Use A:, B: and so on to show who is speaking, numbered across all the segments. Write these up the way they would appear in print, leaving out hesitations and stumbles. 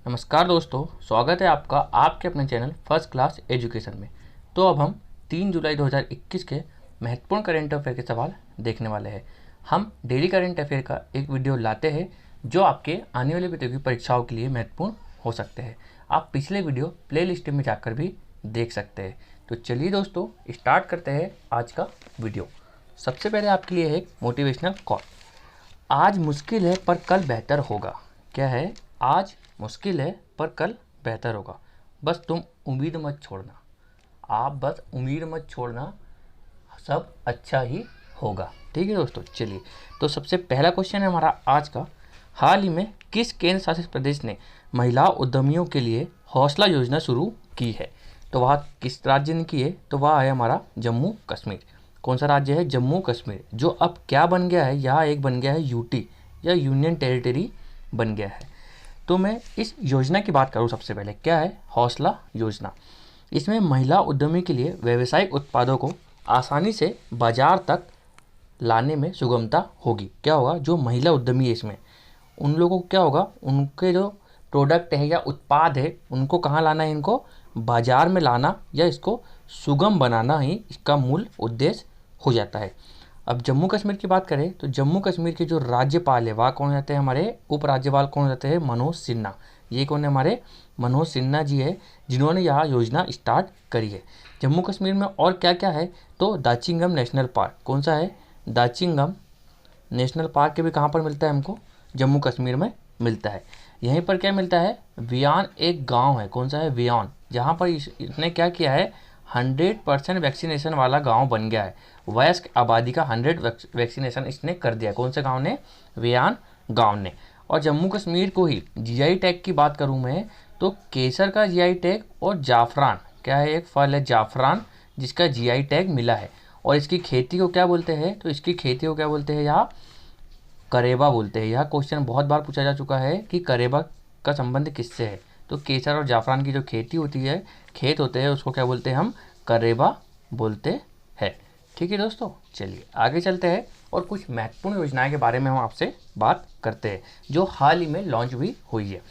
A: नमस्कार दोस्तों, स्वागत है आपका आपके अपने चैनल फर्स्ट क्लास एजुकेशन में। तो अब हम 3 जुलाई 2021 के महत्वपूर्ण करेंट अफेयर के सवाल देखने वाले हैं। हम डेली करेंट अफेयर का एक वीडियो लाते हैं जो आपके आने वाली प्रतियोगी परीक्षाओं के लिए महत्वपूर्ण हो सकते हैं। आप पिछले वीडियो प्ले लिस्ट में जाकर भी देख सकते हैं। तो चलिए दोस्तों, स्टार्ट करते हैं आज का वीडियो। सबसे पहले आपके लिए है एक मोटिवेशनल कॉल। आज मुश्किल है पर कल बेहतर होगा। क्या है? आज मुश्किल है पर कल बेहतर होगा। बस तुम उम्मीद मत छोड़ना। आप बस उम्मीद मत छोड़ना, सब अच्छा ही होगा। ठीक है दोस्तों, चलिए तो सबसे पहला क्वेश्चन है हमारा आज का। हाल ही में किस केंद्र शासित प्रदेश ने महिला उद्यमियों के लिए हौसला योजना शुरू की है? तो वह किस राज्य ने की है? तो वह है हमारा जम्मू कश्मीर। कौन सा राज्य है? जम्मू कश्मीर, जो अब क्या बन गया है? यहाँ एक बन गया है यूटी या यूनियन टेरिटरी बन गया है। तो मैं इस योजना की बात करूँ सबसे पहले, क्या है? हौसला योजना। इसमें महिला उद्यमी के लिए व्यावसायिक उत्पादों को आसानी से बाजार तक लाने में सुगमता होगी। क्या होगा? जो महिला उद्यमी है इसमें, उन लोगों को क्या होगा, उनके जो प्रोडक्ट है या उत्पाद है उनको कहाँ लाना है? इनको बाजार में लाना या इसको सुगम बनाना ही इसका मूल उद्देश्य हो जाता है। अब जम्मू कश्मीर की बात करें तो जम्मू कश्मीर के जो राज्यपाल है वह कौन जाते हैं? हमारे उपराज्यपाल कौन जाते हैं? मनोज सिन्हा। ये कौन है? हमारे मनोज सिन्हा जी है, जिन्होंने यह योजना स्टार्ट करी है। जम्मू कश्मीर में और क्या क्या है? तो दाचिंगम नेशनल पार्क। कौन सा है? दाचिंगम नेशनल पार्क के भी कहाँ पर मिलता है हमको? जम्मू कश्मीर में मिलता है। यहीं पर क्या मिलता है? वियान एक गाँव है। कौन सा है? वियान, जहाँ पर इसने क्या किया है? 100% वैक्सीनेशन वाला गांव बन गया है। वयस्क आबादी का 100 वैक्सीनेशन इसने कर दिया। कौन से गांव ने? वियान गांव ने। और जम्मू कश्मीर को ही जीआई टैग की बात करूं मैं तो केसर का जीआई टैग और जाफरान, क्या है? एक फल है जाफरान जिसका जीआई टैग मिला है। और इसकी खेती को क्या बोलते हैं? तो इसकी खेती को क्या बोलते हैं? यहाँ करेबा बोलते हैं। यह क्वेश्चन बहुत बार पूछा जा चुका है कि करेबा का संबंध किससे है? तो केसर और जाफरान की जो खेती होती है, खेत होते हैं, उसको क्या बोलते हैं? हम करेबा बोलते हैं। ठीक है दोस्तों, चलिए आगे चलते हैं और कुछ महत्वपूर्ण योजनाएं के बारे में हम आपसे बात करते हैं जो हाल ही में लॉन्च भी हुई है।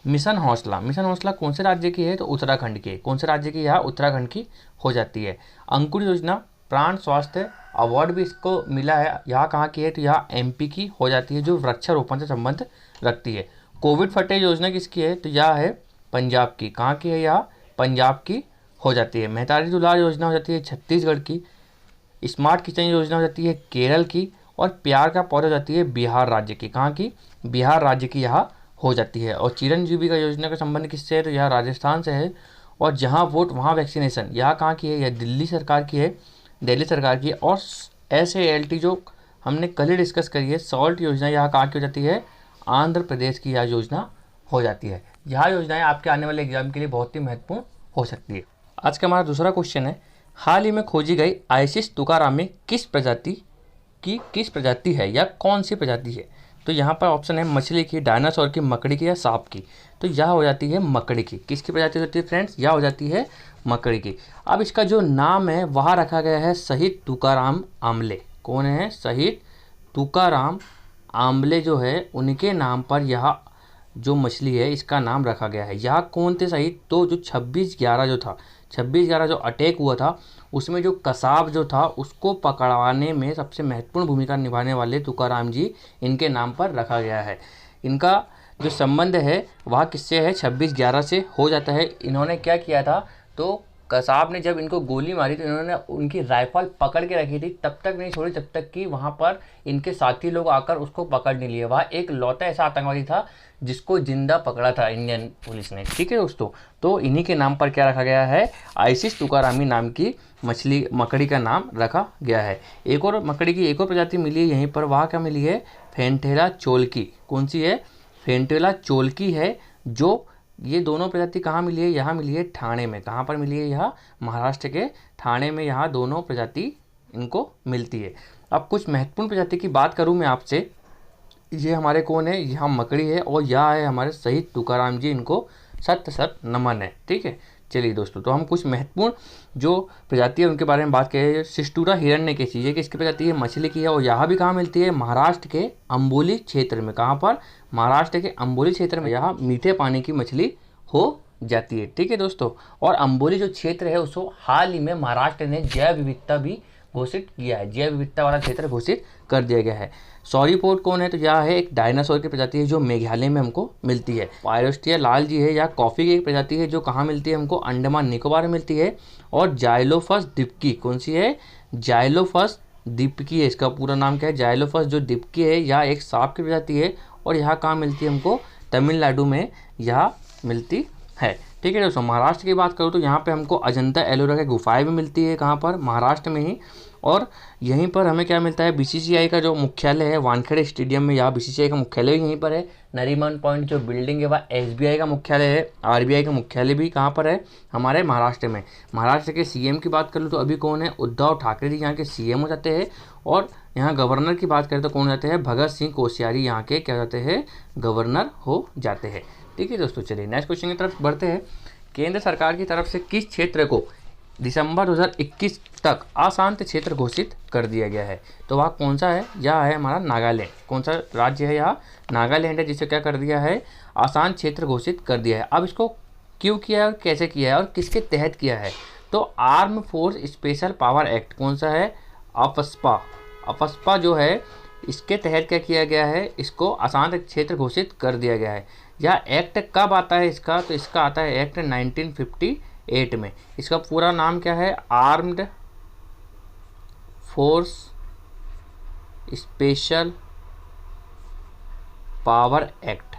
A: मिशन हौसला। मिशन हौसला कौन से राज्य की है? तो उत्तराखंड की है। कौन से राज्य की? यहाँ उत्तराखंड की हो जाती है। अंकुर योजना प्राण स्वास्थ्य अवार्ड भी इसको मिला है। यहाँ कहाँ की है? तो यहाँ एमपी की हो जाती है, जो वृक्षारोपण से संबंध रखती है। कोविड फटे योजना किसकी है? तो यह है पंजाब की। कहाँ की है? यहाँ पंजाब की हो जाती है। मेहतारी दुलार योजना हो जाती है छत्तीसगढ़ की। स्मार्ट किचन योजना हो जाती है केरल की। और प्यार का पौधा हो जाती है बिहार राज्य की। कहाँ की? बिहार राज्य की यहाँ हो जाती है। और चिरंजीवी का योजना का संबंध किससे है? तो यह राजस्थान से है। और जहाँ वोट वहाँ वैक्सीनेशन, यहाँ कहाँ की है? यह दिल्ली सरकार की है, दिल्ली सरकार की। और SALT जो हमने कल ही डिस्कस करी है, सॉल्ट योजना, यहाँ कहाँ की हो जाती है? आंध्र प्रदेश की यह योजना हो जाती है। यह योजनाएं आपके आने वाले एग्जाम के लिए बहुत ही महत्वपूर्ण हो सकती है। आज का हमारा दूसरा क्वेश्चन है, हाल ही में खोजी गई आइसिस तुकाराम में किस प्रजाति है या कौन सी प्रजाति है? तो यहाँ पर ऑप्शन है मछली की, डायनासोर की, मकड़ी की या सांप की। तो यह हो जाती है मकड़ी की। किसकी प्रजाति होती है फ्रेंड्स? यह हो जाती है मकड़ी की। अब इसका जो नाम है वह रखा गया है शहीद तुकाराम आमले। कौन है? शहीद तुकाराम आमले जो है उनके नाम पर यह जो मछली है इसका नाम रखा गया है। यह कौन थे शहीद? तो जो 26/11 जो था, 26/11 जो अटैक हुआ था, उसमें जो कसाब जो था उसको पकड़वाने में सबसे महत्वपूर्ण भूमिका निभाने वाले तुकाराम जी, इनके नाम पर रखा गया है। इनका जो संबंध है वह किससे है? 26/11 से हो जाता है। इन्होंने क्या किया था? तो कसाब ने जब इनको गोली मारी तो इन्होंने उनकी राइफल पकड़ के रखी थी, तब तक नहीं छोड़ी जब तक कि वहाँ पर इनके साथी लोग आकर उसको पकड़ नहीं लिए। वह एक लौता ऐसा आतंकवादी था जिसको जिंदा पकड़ा था इंडियन पुलिस ने। ठीक है दोस्तों, तो इन्हीं के नाम पर क्या रखा गया है? आइसिस तुकारामी नाम की मछली, मकड़ी का नाम रखा गया है। एक और मकड़ी की एक और प्रजाति मिली है यहीं पर, वहाँ क्या मिली है? फेंटेला चोलकी। कौन सी है? फेंटेला चोलकी है। जो ये दोनों प्रजाति कहाँ मिली है? यहाँ मिली है ठाणे में। कहाँ पर मिली है? यहाँ महाराष्ट्र के ठाणे में यहाँ दोनों प्रजाति इनको मिलती है। अब कुछ महत्वपूर्ण प्रजाति की बात करूँ मैं आपसे, ये हमारे कौन है? यहाँ मकड़ी है और यह है हमारे शहीद तुकाराम जी, इनको शत शत नमन है। ठीक है, चलिए दोस्तों, तो हम कुछ महत्वपूर्ण जो प्रजाति है उनके बारे में बात करें। सिस्टूरा हिरण्यकेशी ये किसकी प्रजाति है? मछली की है। और यहाँ भी कहाँ मिलती है? महाराष्ट्र के अम्बोली क्षेत्र में। कहाँ पर? महाराष्ट्र के अम्बोली क्षेत्र में यहाँ मीठे पानी की मछली हो जाती है। ठीक है दोस्तों, और अम्बोली जो क्षेत्र है उसको हाल ही में महाराष्ट्र ने जैव विविधता भी घोषित किया है, जैव विविधता वाला क्षेत्र घोषित कर दिया गया है। सॉरीपोड कौन है? तो यह है एक डायनासोर की प्रजाति है जो मेघालय में हमको मिलती है। पायरोस्टिया लाल जी है, यह कॉफ़ी की एक प्रजाति है जो कहाँ मिलती है? हमको अंडमान निकोबार में मिलती है। और जाइलोफस दिप्की कौन सी है? जाइलोफस दिप्की है, इसका पूरा नाम क्या है? जाइलोफस जो दिप्की है यह एक सांप की प्रजाति है और यह कहाँ मिलती है? हमको तमिलनाडु में यह मिलती है। ठीक है दोस्तों, महाराष्ट्र की बात करूँ तो यहाँ पे हमको अजंता एलोरा की गुफाएं भी मिलती है। कहाँ पर? महाराष्ट्र में ही। और यहीं पर हमें क्या मिलता है? बीसीसीआई का जो मुख्यालय है वानखेड़े स्टेडियम में, यहाँ बीसीसीआई का मुख्यालय भी यहीं पर है। नरीमन पॉइंट जो बिल्डिंग है वह एसबीआई का मुख्यालय है। आरबीआई का मुख्यालय भी कहाँ पर है? हमारे महाराष्ट्र में। महाराष्ट्र के सीएम की बात कर लूँ तो अभी कौन है? उद्धव ठाकरे जी यहाँ के सीएम हो जाते हैं। और यहाँ गवर्नर की बात करें तो कौन हो जाते हैं? भगत सिंह कोश्यारी यहाँ के क्या हो जाते हैं? गवर्नर हो जाते हैं। ठीक है दोस्तों, चलिए नेक्स्ट क्वेश्चन की तरफ बढ़ते हैं। केंद्र सरकार की तरफ से किस क्षेत्र को दिसंबर 2021 तक अशांत क्षेत्र घोषित कर दिया गया है? तो वह कौन सा है? यह है हमारा नागालैंड। कौन सा राज्य है? यह नागालैंड है, जिसे क्या कर दिया है? अशांत क्षेत्र घोषित कर दिया है। अब इसको क्यों किया है और कैसे किया है और किसके तहत किया है? तो arm force special power act कौन सा है? अफस्पा। अफस्पा जो है इसके तहत क्या किया गया है? इसको अशांत क्षेत्र घोषित कर दिया गया है। यह एक्ट कब आता है इसका? तो इसका आता है एक्ट 1958 में। इसका पूरा नाम क्या है? Armed force special power act.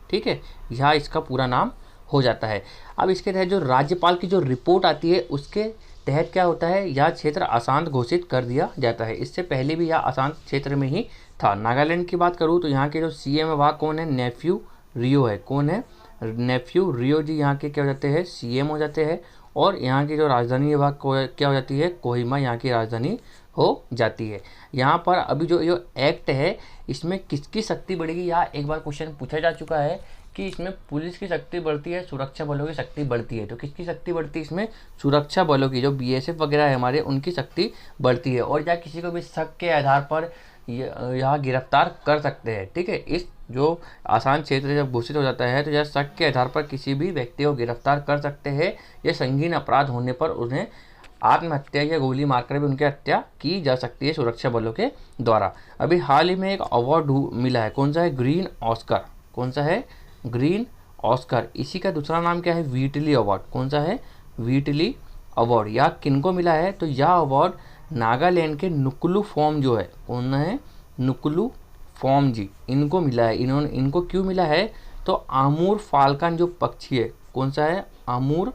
A: ठीक है, यह इसका पूरा नाम हो जाता है। अब इसके तहत जो राज्यपाल की जो रिपोर्ट आती है उसके तहत क्या होता है? यह क्षेत्र अशांत घोषित कर दिया जाता है। इससे पहले भी यह अशांत क्षेत्र में ही था। नागालैंड की बात करूँ तो यहाँ के जो सीएम है वह कौन है? नेफ्यू रियो है। कौन है? नेफ्यू रियो जी यहाँ के क्या हो जाते हैं? सीएम हो जाते हैं। और यहाँ की जो राजधानी है वह क्या हो जाती है? कोहिमा यहाँ की राजधानी हो जाती है। यहाँ पर अभी जो एक्ट है इसमें किसकी शक्ति बढ़ेगी? यहाँ एक बार क्वेश्चन पूछा जा चुका है कि इसमें पुलिस की शक्ति बढ़ती है, सुरक्षा बलों की शक्ति बढ़ती है। तो किसकी शक्ति बढ़ती है इसमें? सुरक्षा बलों की, जो बीएसएफ वगैरह है हमारे, उनकी शक्ति बढ़ती है। और या किसी को भी शक के आधार पर यहाँ गिरफ्तार कर सकते हैं। ठीक है, इस जो आसान क्षेत्र जब घोषित हो जाता है तो यह शक के आधार पर किसी भी व्यक्ति को गिरफ्तार कर सकते हैं। यह संगीन अपराध होने पर उन्हें आत्महत्या या गोली मारकर भी उनकी हत्या की जा सकती है सुरक्षा बलों के द्वारा। अभी हाल ही में एक अवार्ड मिला है। कौन सा है? Green Oscar. कौन सा है? Green Oscar. इसी का दूसरा नाम क्या है? व्हीटली अवार्ड। कौन सा है? व्हीटली अवार्ड। यह किनको मिला है? तो यह अवार्ड नागालैंड के नुकुलू फॉर्म जो है, कौन है? नुकुलू फॉर्म जी, इनको मिला है। इनको क्यों मिला है? तो आमूर फाल्कन जो पक्षी है, कौन सा है? आमूर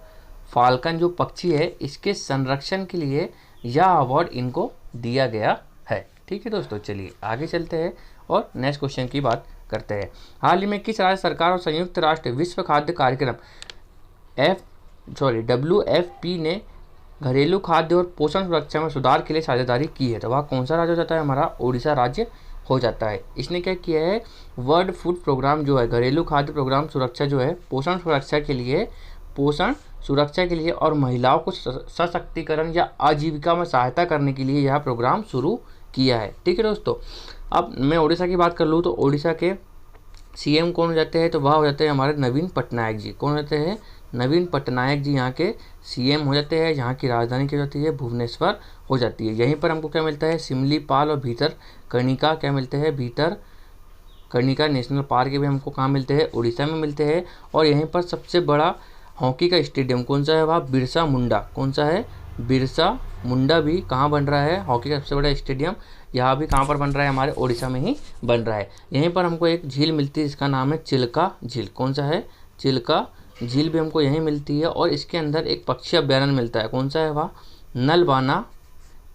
A: फाल्कन जो पक्षी है, इसके संरक्षण के लिए यह अवार्ड इनको दिया गया है। ठीक है दोस्तों, चलिए आगे चलते हैं और नेक्स्ट क्वेश्चन की बात करते हैं। हाल ही में किस राज्य सरकार और संयुक्त राष्ट्र विश्व खाद्य कार्यक्रम WFP ने घरेलू खाद्य और पोषण सुरक्षा में सुधार के लिए साझेदारी की है? तो वह कौन सा राज्य हो जाता है? हमारा उड़ीसा राज्य हो जाता है। इसने क्या किया है? वर्ल्ड फूड प्रोग्राम जो है, घरेलू खाद्य प्रोग्राम सुरक्षा जो है, पोषण सुरक्षा के लिए और महिलाओं को सशक्तिकरण या आजीविका में सहायता करने के लिए यह प्रोग्राम शुरू किया है। ठीक है दोस्तों, अब मैं उड़ीसा की बात कर लूँ तो उड़ीसा के सीएम कौन हो जाते हैं? तो वह हो जाते हैं हमारे नवीन पटनायक जी। कौन होते हैं? नवीन पटनायक जी यहाँ के सीएम हो जाते हैं। यहाँ की राजधानी क्या होती है? भुवनेश्वर हो जाती है। यहीं पर हमको क्या मिलता है? सिमलीपाल और भीतर कनिका क्या मिलते हैं? भीतर कनिका नेशनल पार्क भी हमको कहाँ मिलते हैं? उड़ीसा में मिलते हैं। और यहीं पर सबसे बड़ा हॉकी का स्टेडियम कौन सा है? वह बिरसा मुंडा। कौन सा है? बिरसा मुंडा भी कहाँ बन रहा है? हॉकी का सबसे बड़ा स्टेडियम यहाँ भी कहाँ पर बन रहा है? हमारे उड़ीसा में ही बन रहा है। यहीं पर हमको एक झील मिलती है जिसका नाम है चिल्का झील। कौन सा है? चिल्का झील भी हमको यहीं मिलती है। और इसके अंदर एक पक्षी अभ्यारण्य मिलता है। कौन सा है? वह नलबाना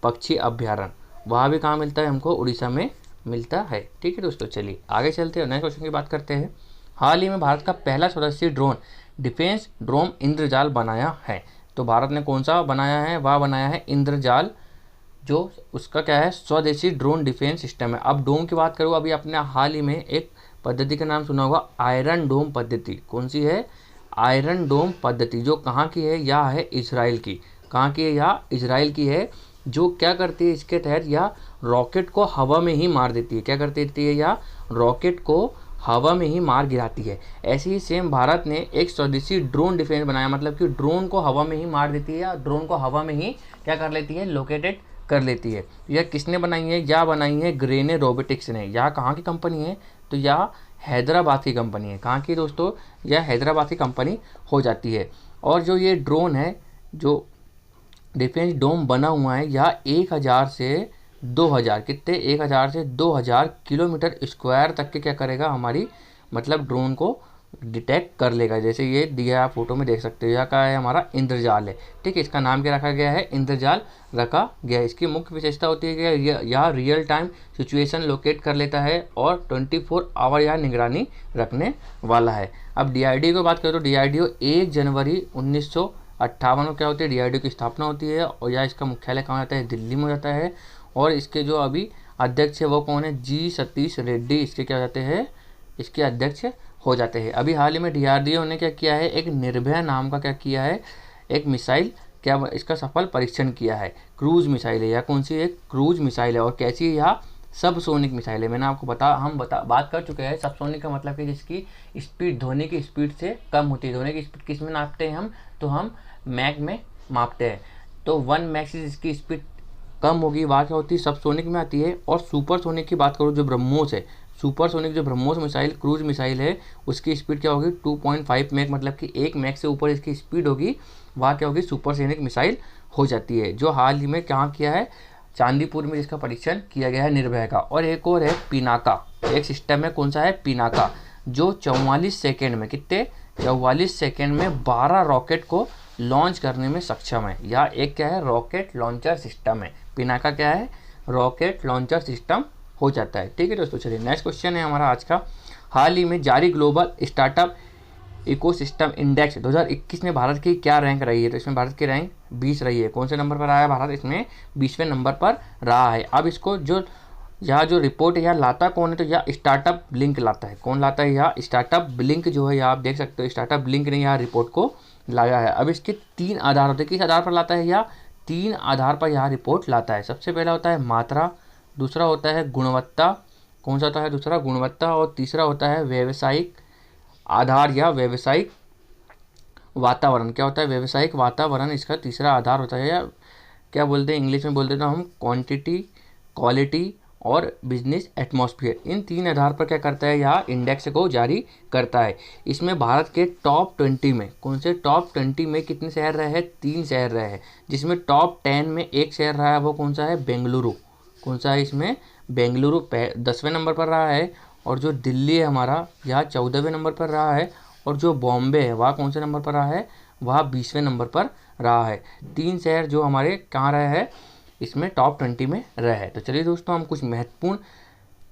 A: पक्षी अभ्यारण्य। वह भी कहाँ मिलता है? हमको उड़ीसा में मिलता है। ठीक है दोस्तों, चलिए आगे चलते हैं, नेक्स्ट क्वेश्चन की बात करते हैं। हाल ही में भारत का पहला स्वदेशी ड्रोन डिफेंस ड्रोन इंद्रजाल बनाया है। तो भारत ने कौन सा बनाया है? वह बनाया है इंद्रजाल, जो उसका क्या है? स्वदेशी ड्रोन डिफेंस सिस्टम है। अब डोम की बात करूँ, अभी अपने हाल ही में एक पद्धति का नाम सुना होगा, आयरन डोम पद्धति। कौन सी है? आयरन डोम पद्धति, जो कहाँ की है, यह है इजराइल की। कहाँ की है, यह इजराइल की है। जो क्या करती है इसके तहत, यह रॉकेट को हवा में ही मार देती है। क्या करती है, यह रॉकेट को हवा में ही मार गिराती है। ऐसे ही सेम भारत ने एक स्वदेशी ड्रोन डिफेंस बनाया, मतलब कि ड्रोन को हवा में ही मार देती है या ड्रोन को हवा में ही क्या कर लेती है, लोकेटेड कर लेती है। यह किसने बनाई है, यह बनाई है ग्रेने रोबोटिक्स ने। यह कहाँ की कंपनी है, तो यह हैदराबाद की कंपनी है। कहाँ की दोस्तों, यह हैदराबाद की कंपनी हो जाती है। और जो ये ड्रोन है, जो डिफेंस डोम बना हुआ है, यह 1000 से 2000 कितने 1000 से 2000 किलोमीटर स्क्वायर तक के क्या करेगा, हमारी मतलब ड्रोन को डिटेक्ट कर लेगा। जैसे ये दिया आप फोटो में देख सकते हो, यह क्या है, हमारा इंद्रजाल है। ठीक है, इसका नाम क्या रखा गया है, इंद्रजाल रखा गया है। इसकी मुख्य विशेषता होती है कि यह रियल टाइम सिचुएशन लोकेट कर लेता है और 24 आवर यह निगरानी रखने वाला है। अब DRDO की बात करें तो DRDO 1 जनवरी 1958 में क्या होती है, DRDO की स्थापना होती है। और यह इसका मुख्यालय कहाँ जाता है, दिल्ली में हो जाता है। और इसके जो अभी अध्यक्ष है वो कौन है, G सतीश रेड्डी इसके क्या जाते हैं, इसके अध्यक्ष हो जाते हैं। अभी हाल ही में DRDO ने क्या किया है, एक निर्भया नाम का क्या किया है, एक मिसाइल क्या इसका सफल परीक्षण किया है। क्रूज मिसाइल है, या कौन सी एक क्रूज मिसाइल है। और कैसी है, यह सबसोनिक मिसाइल है। मैंने आपको बात कर चुके हैं। सबसोनिक का मतलब कि जिसकी स्पीड ध्वनि की स्पीड से कम होती है। ध्वनि की स्पीड किस में नापते हैं हम, तो हम मैक में मापते हैं। तो 1 मैक से जिसकी स्पीड कम होगी वह क्या होती है, सबसोनिक में आती है। और सुपरसोनिक की बात करूँ, जो ब्रह्मोस है, सुपरसोनिक जो ब्रह्मोस मिसाइल क्रूज मिसाइल है, उसकी स्पीड क्या होगी 2.5 मैक, मतलब कि 1 मैक से ऊपर इसकी स्पीड होगी, वह क्या होगी, सुपरसोनिक मिसाइल हो जाती है। जो हाल ही में कहाँ किया है, चांदीपुर में जिसका परीक्षण किया गया है निर्भया का। और एक और है पिनाका, एक सिस्टम है, कौन सा है, पिनाका, जो 44 सेकेंड में कितने 44 सेकेंड में 12 रॉकेट को लॉन्च करने में सक्षम है। यह एक क्या है, रॉकेट लॉन्चर सिस्टम है। पिनाका क्या है, रॉकेट लॉन्चर सिस्टम हो जाता है। ठीक है दोस्तों, चलिए नेक्स्ट क्वेश्चन है हमारा आज का। हाल ही में जारी ग्लोबल स्टार्टअप इकोसिस्टम इंडेक्स 2021 में भारत की क्या रैंक रही है, तो इसमें भारत की रैंक 20 रही है। कौन से नंबर पर आया है भारत, इसमें 20वें नंबर पर रहा है। अब इसको जो यह जो रिपोर्ट है यह लाता कौन है, तो यह स्टार्टअप लिंक लाता है। कौन लाता है, यह स्टार्टअप लिंक जो है, यह आप देख सकते हो, स्टार्टअप लिंक ने यह रिपोर्ट को लाया है। अब इसके 3 आधार होते हैं, किस आधार पर लाता है, यह 3 आधार पर यह रिपोर्ट लाता है। सबसे पहला होता है मात्रा, दूसरा होता है गुणवत्ता, कौन सा होता है दूसरा, गुणवत्ता, और तीसरा होता है व्यावसायिक आधार या व्यावसायिक वातावरण। क्या होता है, व्यावसायिक वातावरण इसका तीसरा आधार होता है, या क्या बोलते हैं इंग्लिश में बोल देता हूँ हम, क्वांटिटी, क्वालिटी और बिजनेस एटमॉस्फेयर। इन 3 आधार पर क्या करता है, यह इंडेक्स को जारी करता है। इसमें भारत के टॉप 20 में, कौन से टॉप 20 में कितने शहर रहे हैं, 3 शहर रहे हैं। जिसमें टॉप 10 में एक शहर रहा है, वो कौन सा है, बेंगलुरु। कौन सा है, इसमें बेंगलुरु 10वें नंबर पर रहा है। और जो दिल्ली है हमारा, यह 14वें नंबर पर रहा है। और जो बॉम्बे है वह कौन से नंबर पर रहा है, वह 20वें नंबर पर रहा है। 3 शहर जो हमारे कहाँ रहे हैं, इसमें टॉप 20 में रहे हैं। तो चलिए दोस्तों, हम कुछ महत्वपूर्ण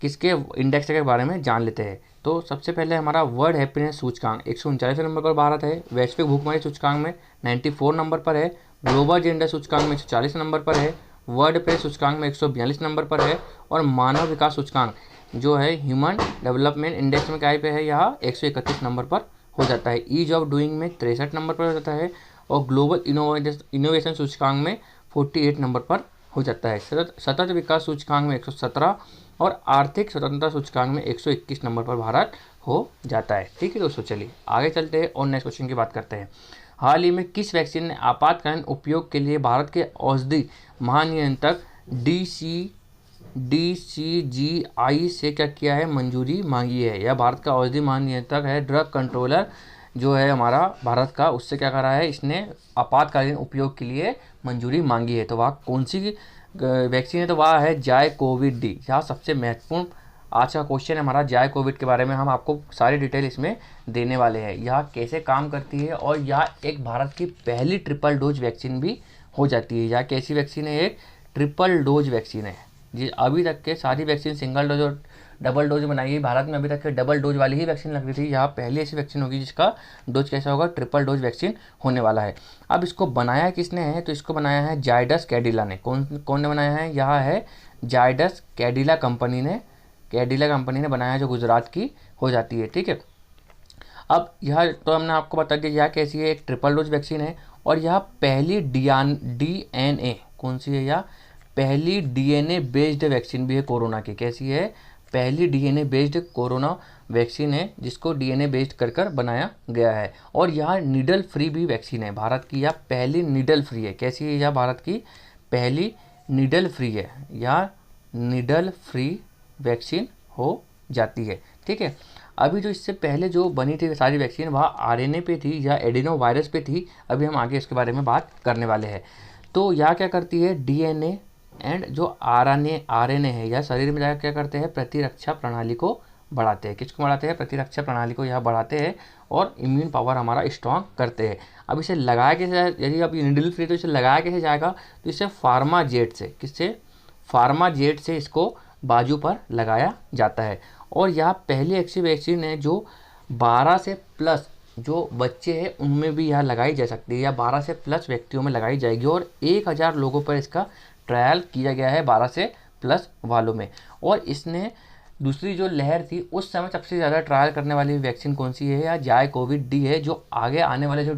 A: किसके इंडेक्स के बारे में जान लेते हैं। तो सबसे पहले हमारा वर्ल्ड हैप्पीनेस सूचकांक 139वें नंबर पर भारत है। वैश्विक भूखमरी सूचकांक में 94 नंबर पर है। ग्लोबल जेंडर सूचकांक में 140 नंबर पर है। वर्ल्ड प्रेस सूचकांक में 142 नंबर पर है। और मानव विकास सूचकांक जो है ह्यूमन डेवलपमेंट इंडेक्स में क्या पे है, यह 131 नंबर पर हो जाता है। ईज ऑफ डूइंग में 63 नंबर पर हो जाता है। और ग्लोबल इनोवेशन सूचकांक में 48 नंबर पर हो जाता है। सतत विकास सूचकांक में 117 और आर्थिक स्वतंत्रता सूचकांक में 121 नंबर पर भारत हो जाता है। ठीक है दोस्तों, चलिए आगे चलते हैं और नेक्स्ट क्वेश्चन की बात करते हैं। हाल ही में किस वैक्सीन ने आपातकालीन उपयोग के लिए भारत के औषधि महानियंत्रक DCGI से क्या किया है, मंजूरी मांगी है। यह भारत का औषधि महानियंत्रक है, ड्रग कंट्रोलर जो है हमारा भारत का, उससे क्या करा है, इसने आपातकालीन उपयोग के लिए मंजूरी मांगी है। तो वह कौन सी वैक्सीन है, तो वह है जायकोविड-D। यह सबसे महत्वपूर्ण आज का क्वेश्चन है हमारा। जायकोविड के बारे में हम आपको सारी डिटेल इसमें देने वाले हैं। यह कैसे काम करती है और यह एक भारत की पहली ट्रिपल डोज वैक्सीन भी हो जाती है। यह कैसी वैक्सीन है, एक ट्रिपल डोज वैक्सीन है। जी, अभी तक के सारी वैक्सीन सिंगल डोज और डबल डोज बनाई गई। भारत में अभी तक के डबल डोज वाली ही वैक्सीन लग रही थी। यहाँ पहली ऐसी वैक्सीन होगी जिसका डोज कैसा होगा, ट्रिपल डोज वैक्सीन होने वाला है। अब इसको बनाया किसने है, तो इसको बनाया है जायडस कैडिला ने। कौन ने बनाया है, यह है जायडस कैडिला कंपनी ने बनाया, जो गुजरात की हो जाती है। ठीक है। अब यह तो हमने आपको बता दिया यह कैसी है, एक ट्रिपल डोज वैक्सीन है और यह पहली DNA कौन सी है, या पहली DNA बेस्ड वैक्सीन भी है कोरोना की। कैसी है, पहली DNA बेस्ड कोरोना वैक्सीन है जिसको DNA बेस्ड कर बनाया गया है। और यह नीडल फ्री भी वैक्सीन है, भारत की यह पहली नीडल फ्री है। कैसी है, यह भारत की पहली नीडल फ्री है, यह नीडल फ्री वैक्सीन हो जाती है। ठीक है, अभी जो इससे पहले जो बनी थी सारी वैक्सीन वह RNA पे थी या एडिनो वायरस पे थी। अभी हम आगे इसके बारे में बात करने वाले हैं। तो यह क्या करती है, DNA एंड जो RNA है यह शरीर में जाकर क्या करते हैं, प्रतिरक्षा प्रणाली को बढ़ाते हैं। किसको बढ़ाते हैं, प्रतिरक्षा प्रणाली को यह बढ़ाते हैं और इम्यून पावर हमारा स्ट्रॉन्ग करते हैं। अब इसे लगाया कैसे, यदि अब नीडल फ्री तो इसे लगाया कैसे जाएगा, तो इसे फार्मा जेट से, किससे, फार्मा जेट से इसको बाजू पर लगाया जाता है। और यह पहली ऐसी वैक्सीन है जो 12 से प्लस जो बच्चे हैं उनमें भी यह लगाई जा सकती है, या 12 से प्लस व्यक्तियों में लगाई जाएगी। और 1000 लोगों पर इसका ट्रायल किया गया है 12 से प्लस वालों में। और इसने दूसरी जो लहर थी उस समय सबसे ज़्यादा ट्रायल करने वाली वैक्सीन कौन सी है, या जायकोविड-D है, जो आगे आने वाले जो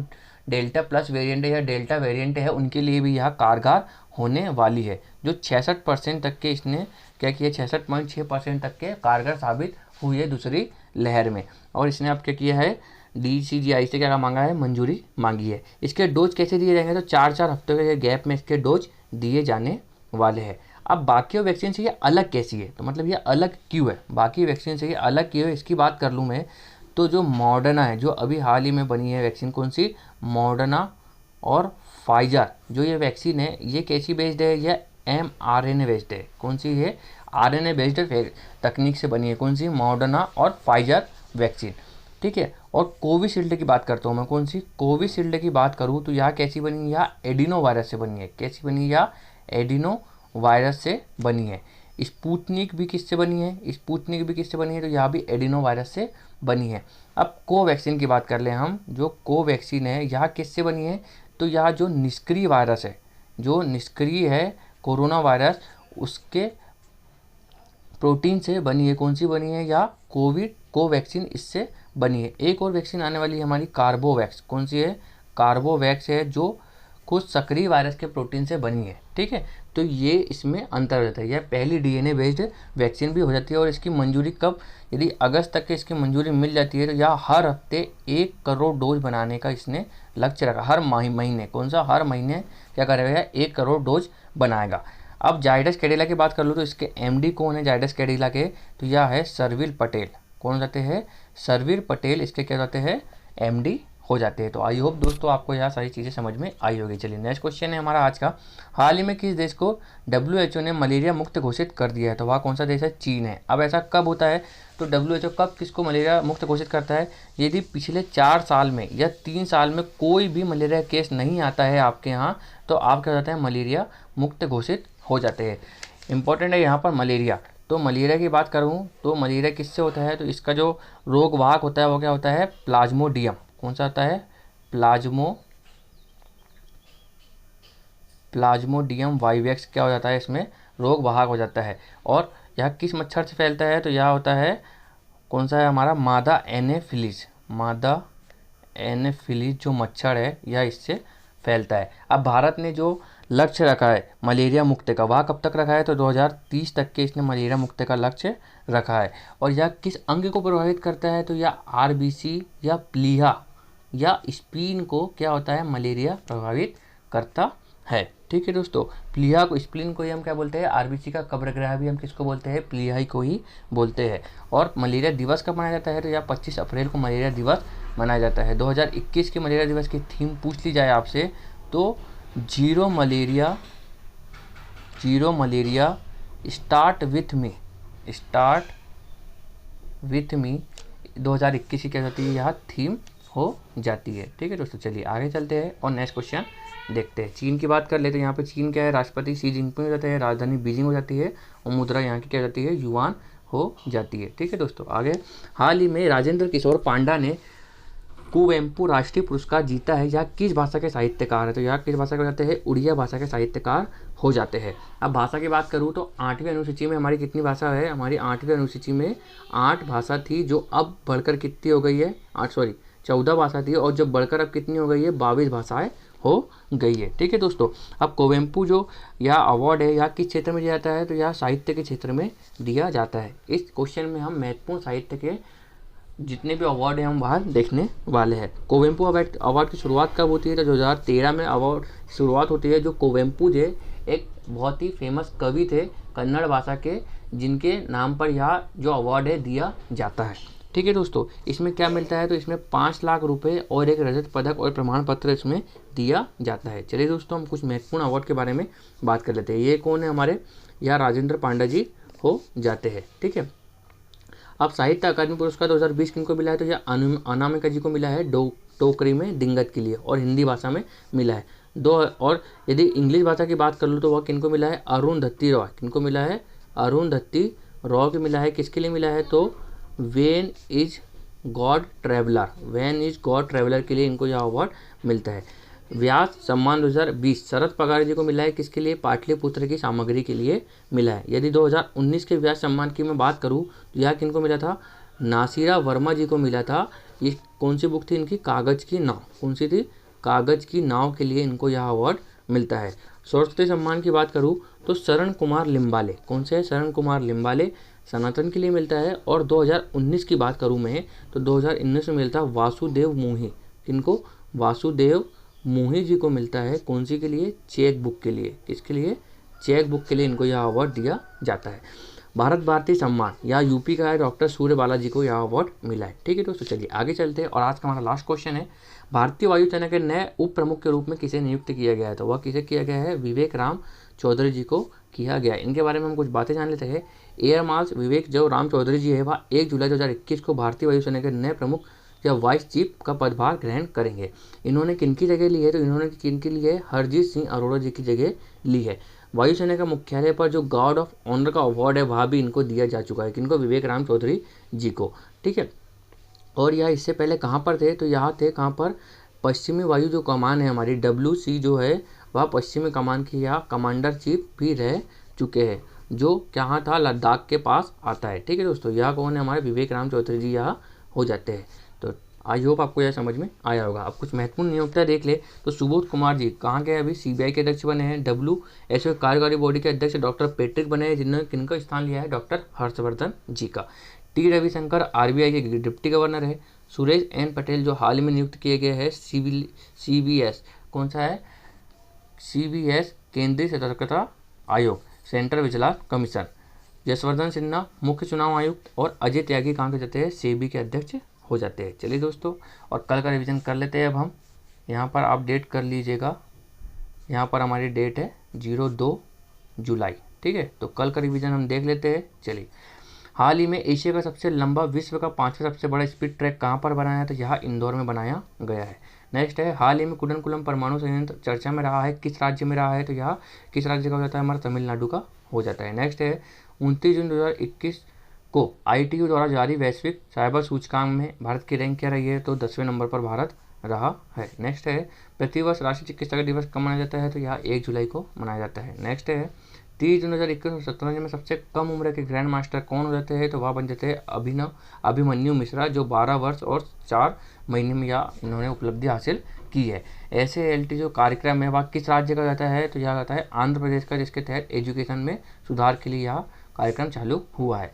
A: डेल्टा प्लस वेरिएंट है या डेल्टा वेरिएंट है उनके लिए भी यह कारगर होने वाली है। जो 66% तक के इसने क्या किया, 66.6% तक के कारगर साबित हुई है दूसरी लहर में। और इसने अब क्या किया है, DCGI से क्या मांगा है, मंजूरी मांगी है। इसके डोज कैसे दिए जाएंगे, तो 4-4 हफ्तों के गैप में इसके डोज दिए जाने वाले हैं। अब बाकी वैक्सीन से ये अलग कैसी है, तो मतलब ये अलग क्यों है, बाकी वैक्सीन से ये अलग क्यों है, इसकी बात कर लूँ मैं। तो जो मॉडर्ना है, जो अभी हाल ही में बनी है वैक्सीन, कौन सी, मॉडर्ना और फाइजर, जो ये वैक्सीन है ये कैसी बेस्ड है, यह mRNA बेस्ड है। कौन सी है, RNA बेस्ड तकनीक से बनी है। कौन सी, मॉडर्ना और फाइजर वैक्सीन। ठीक है, और कोविशील्ड की बात करता हूँ मैं। कौन सी, कोविशील्ड की बात करूँ तो यह कैसी बनी है, यह एडिनो वायरस से बनी है। कैसी बनी है, यह एडिनो वायरस से बनी है। स्पुतनिक भी किससे बनी है, स्पुतनिक भी किससे बनी है, तो यह भी एडिनो वायरस से बनी है। अब कोवैक्सीन की बात कर लें हम, जो कोवैक्सीन है यह किससे बनी है, तो यह जो निष्क्रिय वायरस है, जो निष्क्रिय है कोरोना वायरस, उसके प्रोटीन से बनी है। कौन सी बनी है, या कोवैक्सीन इससे बनी है। एक और वैक्सीन आने वाली है हमारी, कार्बोवैक्स। कौन सी है, कार्बोवैक्स है, जो कुछ सक्रिय वायरस के प्रोटीन से बनी है। ठीक है, तो ये इसमें अंतर हो जाता है। यह पहली DNA बेस्ड वैक्सीन भी हो जाती है। और इसकी मंजूरी कब, यदि अगस्त तक के इसकी मंजूरी मिल जाती है तो यह हर हफ्ते 1 करोड़ डोज बनाने का इसने लक्ष्य रखा। हर महीने, कौन सा, हर महीने क्या करेगा, 1 करोड़ डोज बनाएगा। अब जायडस कैडिला की बात कर लो तो इसके MD कौन है जायडस कैडिला के, तो यह है सरवीर पटेल। कौन हो जाते हैं, सरवीर पटेल इसके क्या जाते हैं, MD हो जाते हैं। तो आई होप दोस्तों आपको यह सारी चीज़ें समझ में आई होगी। चलिए नेक्स्ट क्वेश्चन है हमारा आज का, हाल ही में किस देश को WHO ने मलेरिया मुक्त घोषित कर दिया है, तो वह कौन सा देश है, चीन है। अब ऐसा कब होता है, तो WHO कब किसको मलेरिया मुक्त घोषित करता है, यदि पिछले 4 साल में या 3 साल में कोई भी मलेरिया केस नहीं आता है आपके यहाँ, तो आप क्या हो जाते हैं, मलेरिया मुक्त घोषित हो जाते हैं। इंपॉर्टेंट है यहाँ पर मलेरिया। तो मलेरिया की बात करूँ तो मलेरिया किससे होता है, तो इसका जो रोगवाहक होता है वो क्या होता है, प्लाज्मोडियम। कौन सा होता है, प्लाज्मोडियम वाइवेक्स क्या हो जाता है, इसमें रोगवाहक हो जाता है। और यह किस मच्छर से फैलता है, तो यह होता है, कौन सा है हमारा, मादा एनोफिलीज। मादा एनोफिलीज जो मच्छर है यह इससे फैलता है। अब भारत ने जो लक्ष्य रखा है मलेरिया मुक्त का, वह कब तक रखा है, तो 2030 तक के इसने मलेरिया मुक्त का लक्ष्य रखा है। और यह किस अंग को प्रभावित करता है, तो यह RBC या प्लीहा या स्प्लीन को क्या होता है, मलेरिया प्रभावित करता है। ठीक है दोस्तों, प्लीहा को, स्प्लीन को ही हम क्या बोलते हैं, RBC का कब्रग्रह भी हम किसको बोलते हैं, प्लीहा को ही बोलते हैं। और मलेरिया दिवस कब मनाया जाता है, तो यह 25 अप्रैल को मलेरिया दिवस मनाया जाता है। 2021 के मलेरिया दिवस की थीम पूछ ली जाए आपसे तो zero malaria start with me 2021 की क्या होती है, यह थीम हो जाती है। ठीक है दोस्तों, चलिए आगे चलते हैं और नेक्स्ट क्वेश्चन देखते हैं। चीन की बात कर लेते हैं। यहाँ पे चीन क्या है, राष्ट्रपति शी जिनपिंग हो जाता है, राजधानी बीजिंग हो जाती है और मुद्रा यहाँ की क्या जाती है, युआन हो जाती है। ठीक है दोस्तों, आगे हाल ही में राजेंद्र किशोर पांडा ने कुवेम्पु राष्ट्रीय पुरस्कार जीता है, यह किस भाषा के साहित्यकार है? तो यह किस भाषा के हो जाते हैं? उड़िया भाषा के साहित्यकार हो जाते हैं। अब भाषा की बात करूँ तो 8वीं अनुसूची में हमारी कितनी भाषा है? हमारी 8वीं अनुसूची में 8 भाषा थी, जो अब बढ़कर कितनी हो गई है? 14 भाषा थी, और जब बढ़कर अब कितनी हो गई है? 22 भाषाएं हो गई है। ठीक है दोस्तों, अब कुवेम्पु जो यह अवार्ड है यह किस क्षेत्र में दिया जाता है? तो यह साहित्य के क्षेत्र में दिया जाता है। इस क्वेश्चन में हम महत्वपूर्ण साहित्य के जितने भी अवार्ड हैं हम बाहर देखने वाले हैं। कुवेम्पु अवार्ड की शुरुआत कब होती है? तो 2013 में अवार्ड शुरुआत होती है। जो कुवेम्पु जो एक बहुत ही फेमस कवि थे कन्नड़ भाषा के, जिनके नाम पर यह जो अवार्ड है दिया जाता है। ठीक है दोस्तों, इसमें क्या मिलता है? तो इसमें 5 लाख रुपए और एक रजत पदक और प्रमाण पत्र इसमें दिया जाता है। चलिए दोस्तों, हम कुछ महत्वपूर्ण अवार्ड के बारे में बात कर लेते हैं। ये कौन है हमारे? यह राजेंद्र पांडा जी हो जाते हैं। ठीक है, अब साहित्य अकादमी पुरस्कार 2020 किनको मिला है? तो यह अनामिका जी को मिला है टोकरी में दिंगत के लिए, और हिंदी भाषा में मिला है। और यदि इंग्लिश भाषा की बात कर लूँ तो वह किनको मिला है? अरुंधति रॉय। किनको मिला है? अरुंधति रॉय को मिला है। किसके लिए मिला है? तो वेन इज गॉड ट्रेवलर के लिए इनको यह अवार्ड मिलता है। व्यास सम्मान 2020 शरद पगार जी को मिला है। किसके लिए? पाटलिपुत्र की सामग्री के लिए मिला है। यदि 2019 के व्यास सम्मान की मैं बात करूं तो यह किनको मिला था? नासिरा वर्मा जी को मिला था। ये कौन सी बुक थी इनकी? कागज की नाव। कौन सी थी? कागज की नाव के लिए इनको यह अवार्ड मिलता है। सरस्वती सम्मान की बात करूँ तो शरण कुमार लिम्बाले। कौन से? शरण कुमार लिम्बाले सनातन के लिए मिलता है। और 2019 की बात करूँ मैं तो 2019 में मिलता है वासुदेव मोही। किनको? वासुदेव मोही जी को मिलता है। कौन सी के लिए? चेक बुक के लिए। किसके लिए? चेक बुक के लिए इनको यह अवार्ड दिया जाता है। भारत भारती सम्मान या यूपी का है, डॉक्टर सूर्य बालाजी को यह अवार्ड मिला है। ठीक है दोस्तों, चलिए आगे चलते हैं। और आज का हमारा लास्ट क्वेश्चन है, भारतीय वायुसेना के नए उप प्रमुख के रूप में किसे नियुक्त किया गया है? तो वह किसे किया गया है? विवेक राम चौधरी जी को किया गया है। इनके बारे में हम कुछ बातें जान लेते हैं। एयर मार्शल विवेक जो राम चौधरी जी है वह 1 जुलाई 2021 को भारतीय वायुसेना के नए प्रमुख या वाइस चीफ का पदभार ग्रहण करेंगे। इन्होंने किनकी जगह ली है? तो इन्होंने किनकी ली है? हरजीत सिंह अरोड़ा जी की जगह ली है। वायुसेना का मुख्यालय पर जो गार्ड ऑफ ऑनर का अवार्ड है वह भी इनको दिया जा चुका है। किनको? विवेक राम चौधरी जी को। ठीक है, और यह इससे पहले कहाँ पर थे? तो यहाँ थे कहाँ पर? पश्चिमी वायु जो कमान है हमारी WC जो है वह पश्चिमी कमान की यहाँ कमांडर चीफ भी रह चुके हैं, जो कहाँ था? लद्दाख के पास आता है। ठीक है दोस्तों, यह कौन है? हमारे विवेक राम चौधरी जी यहाँ हो जाते हैं। तो आई होप आपको यह समझ में आया होगा। अब कुछ महत्वपूर्ण नियोक्ता देख ले तो सुबोध कुमार जी कहाँ के? अभी CBI के अध्यक्ष बने हैं। WHO कार्यकारी बॉडी के अध्यक्ष डॉक्टर पेट्रिक बने हैं, जिन्होंने किनका स्थान लिया है? डॉक्टर हर्षवर्धन जी का। T रविशंकर RBI के डिप्टी गवर्नर है। सुरेश N पटेल जो हाल में नियुक्त किए गए हैं CBS, कौन सा है? CBS केंद्रीय सतर्कता आयोग, central vigilance commission. Yashvardhan Sinha मुख्य चुनाव आयुक्त। और अजय त्यागी कहाँ के जाते हैं? SEBI के अध्यक्ष हो जाते हैं। चलिए दोस्तों, और कल का रिवीजन कर लेते हैं। अब हम यहाँ पर आप डेट कर लीजिएगा। यहाँ पर हमारी डेट है 02 जुलाई। ठीक है, तो कल का रिवीजन हम देख लेते हैं। चलिए, हाल ही में एशिया का सबसे लंबा, विश्व का 5वां सबसे बड़ा स्पीड ट्रैक कहाँ पर बनाया है? तो यहाँ इंदौर में बनाया गया है। नेक्स्ट है, हाल ही में कुडनकुलम परमाणु संयंत्र चर्चा में रहा है, किस राज्य में रहा है? तो यहाँ किस राज्य का हो जाता है? हमारा तमिलनाडु का हो जाता है। नेक्स्ट है, 29 जून 2021 को ITU द्वारा जारी वैश्विक साइबर सूचकांक में भारत की रैंक क्या रही है? तो 10वें नंबर पर भारत रहा है। नेक्स्ट है, प्रतिवर्ष राष्ट्रीय चिकित्सक दिवस कब मनाया जाता है? तो यहाँ 1 जुलाई को मनाया जाता है। नेक्स्ट है, 30 जून 2021 में शतरंज में सबसे कम उम्र के ग्रैंड मास्टर कौन हो जाते हैं? तो वह बन जाते हैं अभिमन्यु मिश्रा, जो 12 वर्ष और 4 महीने में यह इन्होंने उपलब्धि हासिल की है। SALT जो कार्यक्रम है वह किस राज्य का जाता है? तो यह आता है आंध्र प्रदेश का, जिसके तहत एजुकेशन में सुधार के लिए यह कार्यक्रम चालू हुआ है।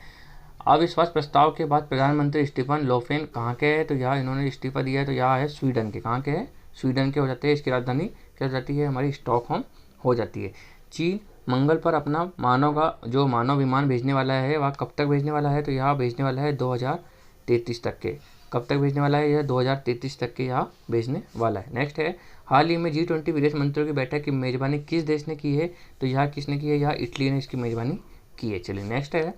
A: अविश्वास प्रस्ताव के बाद प्रधानमंत्री स्टीफन लोफेन कहाँ के हैं? तो यहाँ इन्होंने इस्तीफा दिया है। तो यहाँ है स्वीडन के। कहाँ के हैं? स्वीडन के हो जाते हैं। इसकी राजधानी क्या हो जाती है? हमारी स्टॉकहोम हो जाती है। चीन मंगल पर अपना मानव विमान भेजने वाला है, वह कब तक भेजने वाला है? तो यहाँ भेजने वाला है 2033 तक के। कब तक भेजने वाला है? यह 2033 तक के यहाँ भेजने वाला है। नेक्स्ट है, हाल ही में G20 विदेश मंत्रियों की बैठक की मेजबानी किस देश ने की है? तो यहाँ किसने की है? यहाँ इटली ने इसकी मेजबानी की है। चलिए नेक्स्ट है,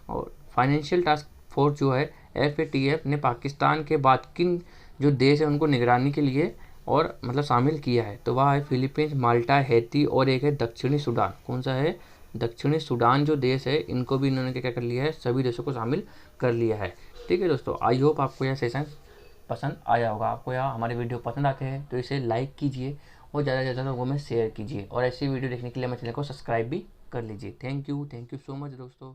A: और फाइनेंशियल टास्क फोर्स जो है FATF ने पाकिस्तान के बाद किन जो देश है उनको निगरानी के लिए और मतलब शामिल किया है? तो वह है फिलीपींस, माल्टा, हैती और एक है दक्षिणी सूडान। कौन सा है? दक्षिणी सूडान जो देश है इनको भी इन्होंने क्या कर लिया है? सभी देशों को शामिल कर लिया है। ठीक है दोस्तों, आई होप आपको यह सेशन पसंद आया होगा आपको, या हमारे वीडियो पसंद आते हैं तो इसे लाइक कीजिए और ज़्यादा से ज़्यादा लोगों में शेयर कीजिए, और ऐसी वीडियो देखने के लिए हमारे चैनल को सब्सक्राइब भी कर लीजिए। थैंक यू सो मच दोस्तों।